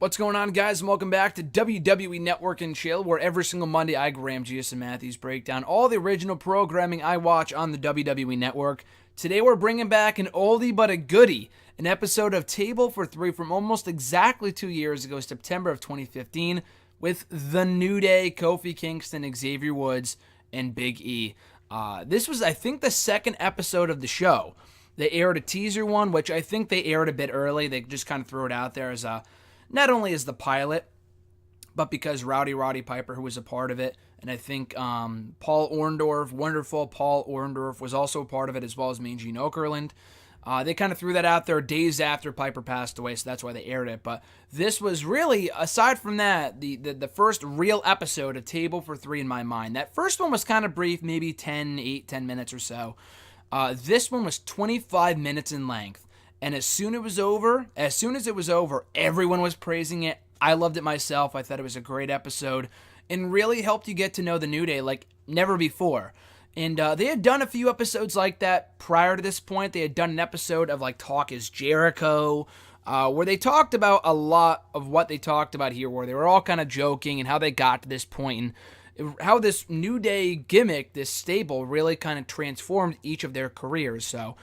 What's going on, guys, and welcome back to WWE Network and Chill, where every single Monday I, Graham, Gius, and Matthews break down all the original programming I watch on the WWE Network. Today we're bringing back an oldie but a goodie, an episode of Table for Three from almost exactly 2 years ago, September of 2015, with The New Day, Kofi Kingston, Xavier Woods, and Big E. This was, I think, the second episode of the show. They aired a teaser one, which I think they aired a bit early. They just kind of threw it out there as a... not only as the pilot, but because Roddy Piper, who was a part of it, and I think Paul Orndorff, wonderful Paul Orndorff, was also a part of it, as well as Mean Gene Okerlund. They kind of threw that out there days after Piper passed away, so that's why they aired it. But this was really, aside from that, the first real episode of Table for Three in my mind. That first one was kind of brief, maybe 10 minutes or so. This one was 25 minutes in length. And as soon as it was over, everyone was praising it. I loved it myself. I thought it was a great episode and really helped you get to know the New Day like never before. And they had done a few episodes like that prior to this point. They had done an episode of like Talk is Jericho, where they talked about a lot of what they talked about here, where they were all kind of joking and how they got to this point and how this New Day gimmick, this stable, really kind of transformed each of their careers. So...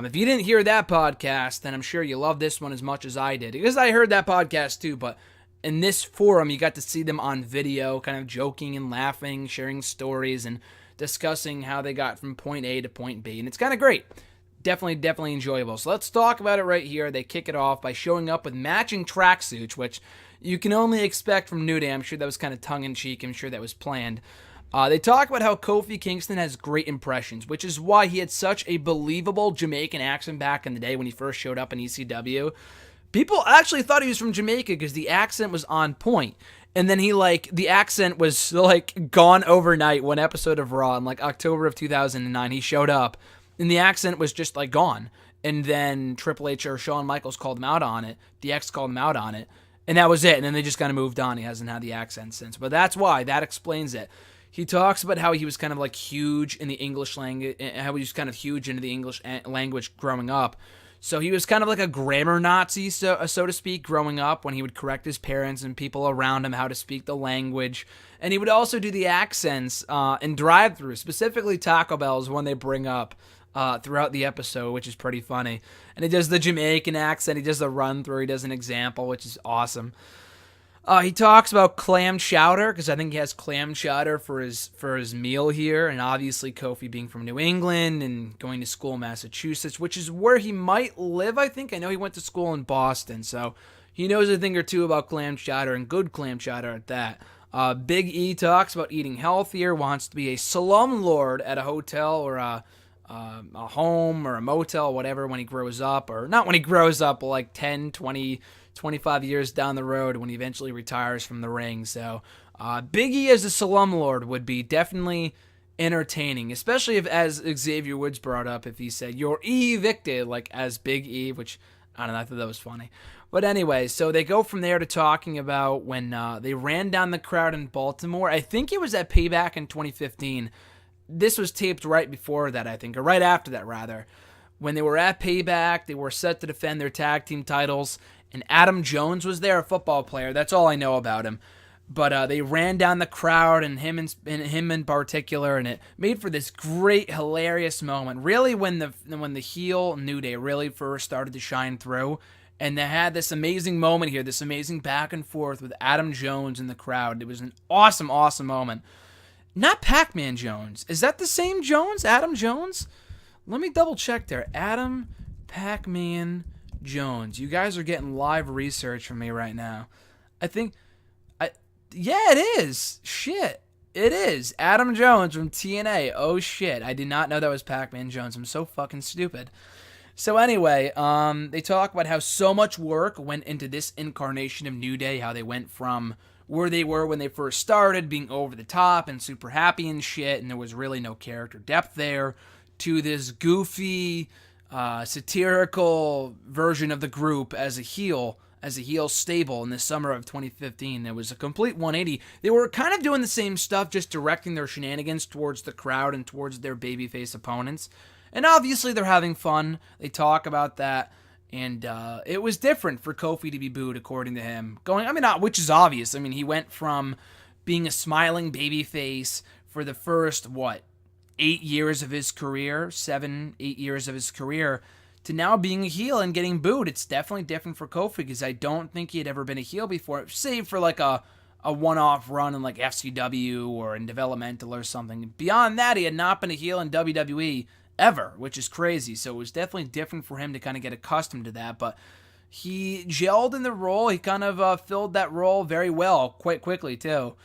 if you didn't hear that podcast, then I'm sure you love this one as much as I did. Because I heard that podcast too, but in this forum, you got to see them on video, kind of joking and laughing, sharing stories, and discussing how they got from point A to point B. And it's kind of great. Definitely enjoyable. So let's talk about it right here. They kick it off by showing up with matching tracksuits, which you can only expect from New Day. I'm sure that was kind of tongue-in-cheek. I'm sure that was planned. They talk about how Kofi Kingston has great impressions, which is why he had such a believable Jamaican accent back in the day when he first showed up in ECW. People actually thought he was from Jamaica because the accent was on point. And then the accent was gone overnight. One episode of Raw in October of 2009, he showed up and the accent was just gone. And then Triple H or Shawn Michaels called him out on it. The X called him out on it. And that was it. And then they just kind of moved on. He hasn't had the accent since. But that's why. That explains it. He talks about how he was kind of huge in the English language, how he was kind of huge into the English language growing up. So he was kind of like a grammar Nazi, so to speak, growing up when he would correct his parents and people around him how to speak the language. And he would also do the accents in drive-thru, specifically Taco Bell's one they bring up throughout the episode, which is pretty funny. And he does the Jamaican accent, he does the run-through, he does an example, which is awesome. He talks about clam chowder, because I think he has clam chowder for his meal here, and obviously Kofi being from New England and going to school in Massachusetts, which is where he might live, I think. I know he went to school in Boston, so he knows a thing or two about clam chowder, and good clam chowder at that. Big E talks about eating healthier, wants to be a slumlord at a hotel or a home or a motel, whatever, when he grows up, or not when he grows up, but 10, 20... 25 years down the road when he eventually retires from the ring. So Big E as a slumlord would be definitely entertaining, especially if, as Xavier Woods brought up, if he said, "You're evicted," as Big E, which, I don't know, I thought that was funny. But anyway, so they go from there to talking about when they ran down the crowd in Baltimore. I think it was at Payback in 2015. This was taped right before that, I think, or right after that, rather. When they were at Payback, they were set to defend their tag team titles, and Adam Jones was there, a football player. That's all I know about him. But they ran down the crowd, and him in particular, and it made for this great, hilarious moment. Really, when the heel New Day really first started to shine through, and they had this amazing moment here, this amazing back and forth with Adam Jones in the crowd. It was an awesome, awesome moment. Not Pac-Man Jones. Is that the same Jones? Adam Jones? Let me double check there. Adam Pac-Man Jones. You guys are getting live research from me right now. Yeah, it is. Shit. It is. Adam Jones from TNA. Oh, shit. I did not know that was Pac-Man Jones. I'm so fucking stupid. So anyway, they talk about how so much work went into this incarnation of New Day, how they went from where they were when they first started, being over the top and super happy and shit, and there was really no character depth there, to this goofy, satirical version of the group as a heel stable in the summer of 2015. It was a complete 180. They were kind of doing the same stuff, just directing their shenanigans towards the crowd and towards their babyface opponents. And obviously they're having fun. They talk about that. And it was different for Kofi to be booed, according to him. Which is obvious. I mean, he went from being a smiling babyface for the first, 8 years of his career, 7, 8 years of his career, to now being a heel and getting booed. It's definitely different for Kofi, because I don't think he had ever been a heel before, save for like a one-off run in like FCW or in developmental or something. Beyond that, he had not been a heel in WWE ever, which is crazy. So it was definitely different for him to kind of get accustomed to that. But he gelled in the role. He kind of filled that role very well, quite quickly too.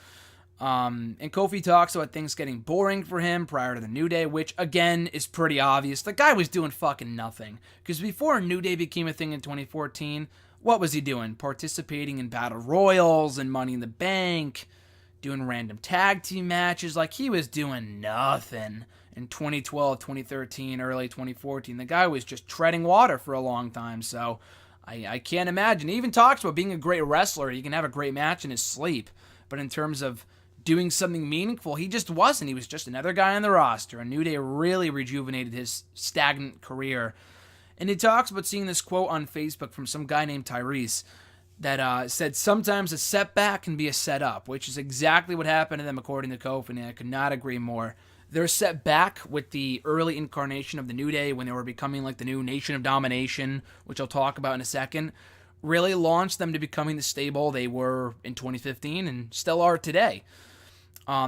And Kofi talks about things getting boring for him prior to the New Day, which again is pretty obvious. The guy was doing fucking nothing. Because before New Day became a thing in 2014, what was he doing? Participating in Battle Royals and Money in the Bank, doing random tag team matches. Like, he was doing nothing in 2012, 2013, early 2014. The guy was just treading water for a long time, so I can't imagine. He even talks about being a great wrestler. He can have a great match in his sleep. But in terms of doing something meaningful, he just wasn't. He was just another guy on the roster. And New Day really rejuvenated his stagnant career. And he talks about seeing this quote on Facebook from some guy named Tyrese that said, sometimes a setback can be a setup, which is exactly what happened to them according to Kofi, and I could not agree more. Their setback with the early incarnation of the New Day, when they were becoming like the new Nation of Domination, which I'll talk about in a second, really launched them to becoming the stable they were in 2015 and still are today.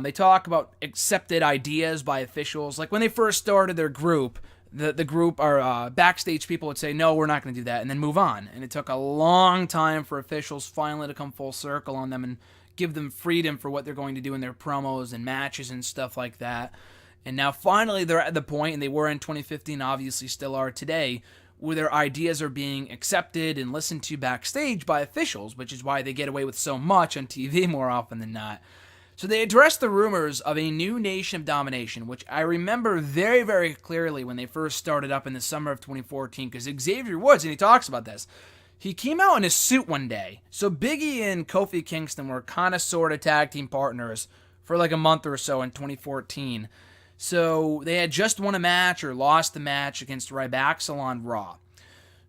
They talk about accepted ideas by officials. Like when they first started their group, the group or backstage people would say, no, we're not going to do that, and then move on. And it took a long time for officials finally to come full circle on them and give them freedom for what they're going to do in their promos and matches and stuff like that. And now finally they're at the point, and they were in 2015, obviously still are today, where their ideas are being accepted and listened to backstage by officials, which is why they get away with so much on TV more often than not. So they addressed the rumors of a new Nation of Domination, which I remember very, very clearly when they first started up in the summer of 2014, because Xavier Woods, and he talks about this, he came out in a suit one day. So Big E and Kofi Kingston were kind of sort of tag team partners for like a month or so in 2014. So they had just won a match or lost the match against Ryback on Raw.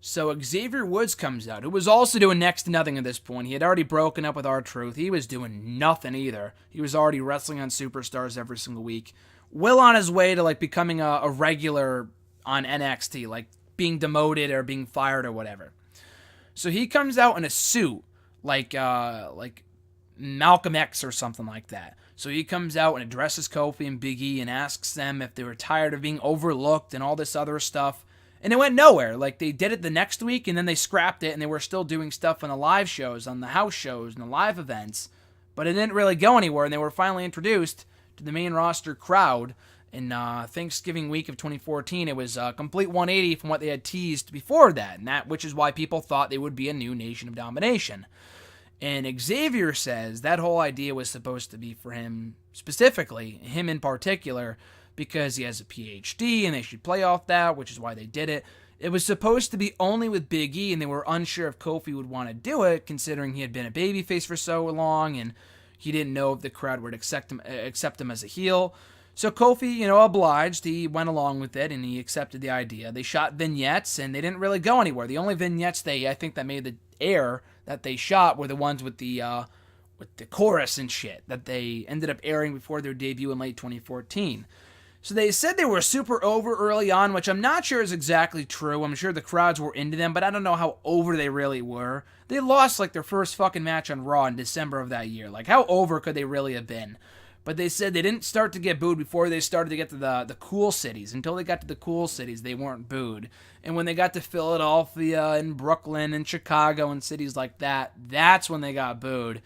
So Xavier Woods comes out, who was also doing next to nothing at this point. He had already broken up with R-Truth. He was doing nothing either. He was already wrestling on Superstars every single week. Well on his way to like becoming a regular on NXT, like being demoted or being fired or whatever. So he comes out in a suit, like Malcolm X or something like that. So he comes out and addresses Kofi and Big E and asks them if they were tired of being overlooked and all this other stuff. And it went nowhere. Like, they did it the next week, and then they scrapped it, and they were still doing stuff on the live shows, on the house shows, and the live events. But it didn't really go anywhere, and they were finally introduced to the main roster crowd in Thanksgiving week of 2014. It was a complete 180 from what they had teased before that, which is why people thought they would be a new Nation of Domination. And Xavier says that whole idea was supposed to be for him specifically, him in particular, because he has a PhD and they should play off that, which is why they did it. It was supposed to be only with Big E, and they were unsure if Kofi would want to do it, considering he had been a babyface for so long, and he didn't know if the crowd would accept him as a heel. So Kofi, obliged. He went along with it, and he accepted the idea. They shot vignettes, and they didn't really go anywhere. The only vignettes I think that made the air that they shot were the ones with the chorus and shit that they ended up airing before their debut in late 2014. So they said they were super over early on, which I'm not sure is exactly true. I'm sure the crowds were into them, but I don't know how over they really were. They lost like their first fucking match on Raw in December of that year. Like, how over could they really have been? But they said they didn't start to get booed before they started to get to the cool cities. Until they got to the cool cities, they weren't booed. And when they got to Philadelphia and Brooklyn and Chicago and cities like that, that's when they got booed.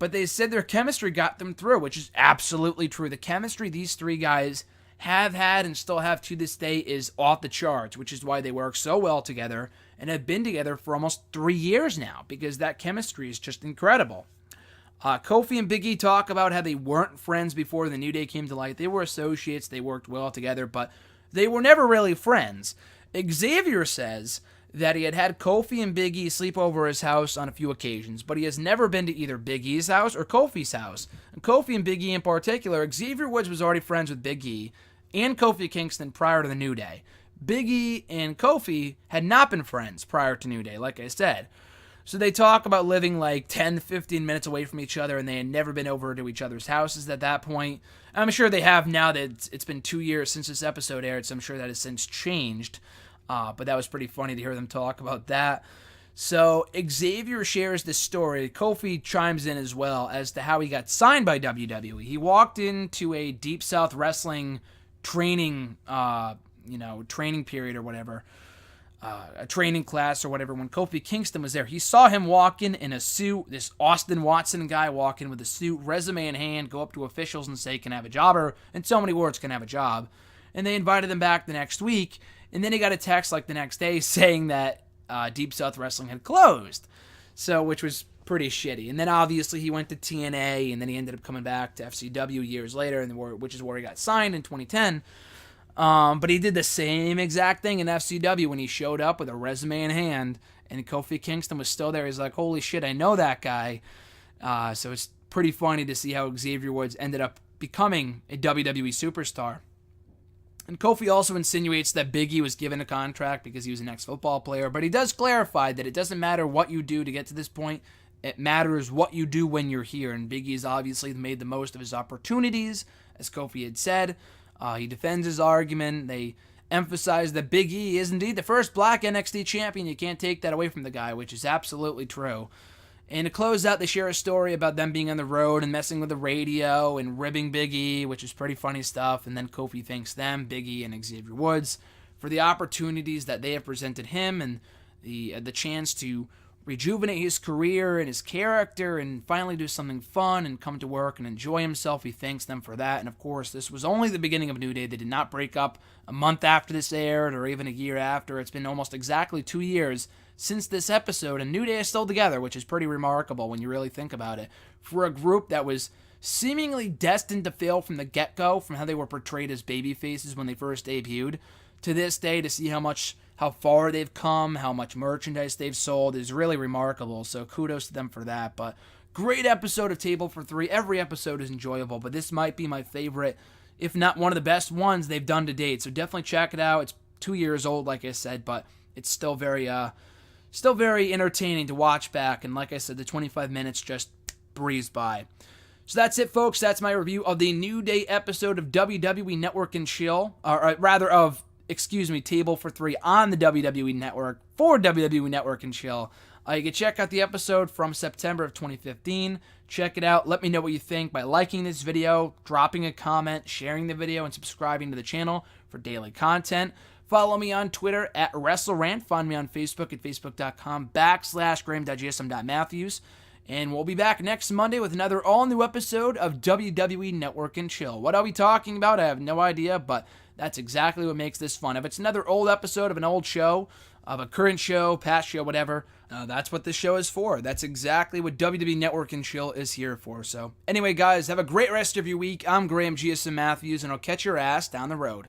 But they said their chemistry got them through, which is absolutely true. The chemistry these three guys have had and still have to this day is off the charts, which is why they work so well together and have been together for almost 3 years now, because that chemistry is just incredible. Kofi and Big E talk about how they weren't friends before the New Day came to light. They were associates, they worked well together, but they were never really friends. Xavier says that he had Kofi and Big E sleep over his house on a few occasions, but he has never been to either Big E's house or Kofi's house. And Kofi and Big E in particular, Xavier Woods was already friends with Big E and Kofi Kingston prior to the New Day. Big E and Kofi had not been friends prior to New Day, like I said. So they talk about living like 10, 15 minutes away from each other, and they had never been over to each other's houses at that point. I'm sure they have now that it's been 2 years since this episode aired, so I'm sure that has since changed. But that was pretty funny to hear them talk about that. So Xavier shares this story. Kofi chimes in as well as to how he got signed by WWE. He walked into a Deep South Wrestling training, training period or whatever, a training class or whatever, when Kofi Kingston was there. He saw him walk in a suit, this Austin Watson guy walk in with a suit, resume in hand, go up to officials and say, can I have a job? Or in so many words, can I have a job? And they invited him back the next week, and then he got a text like the next day saying that Deep South Wrestling had closed, so which was pretty shitty. And then obviously he went to TNA, and then he ended up coming back to FCW years later, which is where he got signed in 2010. But he did the same exact thing in FCW when he showed up with a resume in hand, and Kofi Kingston was still there. He's like, holy shit, I know that guy. So it's pretty funny to see how Xavier Woods ended up becoming a WWE superstar. And Kofi also insinuates that Big E was given a contract because he was an ex-football player, but he does clarify that it doesn't matter what you do to get to this point. It matters what you do when you're here, and Big E's obviously made the most of his opportunities, as Kofi had said. He defends his argument. They emphasize that Big E is indeed the first black NXT champion. You can't take that away from the guy, which is absolutely true. And to close out, they share a story about them being on the road and messing with the radio and ribbing Big E, which is pretty funny stuff. And then Kofi thanks them, Big E and Xavier Woods, for the opportunities that they have presented him and the chance to rejuvenate his career and his character and finally do something fun and come to work and enjoy himself. He thanks them for that. And of course, this was only the beginning of New Day. They did not break up a month after this aired or even a year after. It's been almost exactly 2 years since this episode, and New Day is still together, which is pretty remarkable when you really think about it. For a group that was seemingly destined to fail from the get-go, from how they were portrayed as baby faces when they first debuted, to this day, to see how far they've come, how much merchandise they've sold is really remarkable. So kudos to them for that. But great episode of Table for Three. Every episode is enjoyable, but this might be my favorite, if not one of the best ones they've done to date. So definitely check it out. It's 2 years old, like I said, but it's still very entertaining to watch back. And like I said, the 25 minutes just breezed by. So that's it, folks. That's my review of the New Day episode of WWE Network and Chill, Table for Three on the WWE Network for WWE Network and Chill. You can check out the episode from September of 2015. Check it out. Let me know what you think by liking this video, dropping a comment, sharing the video, and subscribing to the channel for daily content. Follow me on Twitter at WrestleRant. Find me on Facebook at facebook.com/Graham.gsm.Matthews. And we'll be back next Monday with another all-new episode of WWE Network and Chill. What are we talking about? I have no idea, but that's exactly what makes this fun. If it's another old episode of an old show, of a current show, past show, whatever, that's what this show is for. That's exactly what WWE Network and Chill is here for. So anyway, guys, have a great rest of your week. I'm Graham GSM Matthews, and I'll catch your ass down the road.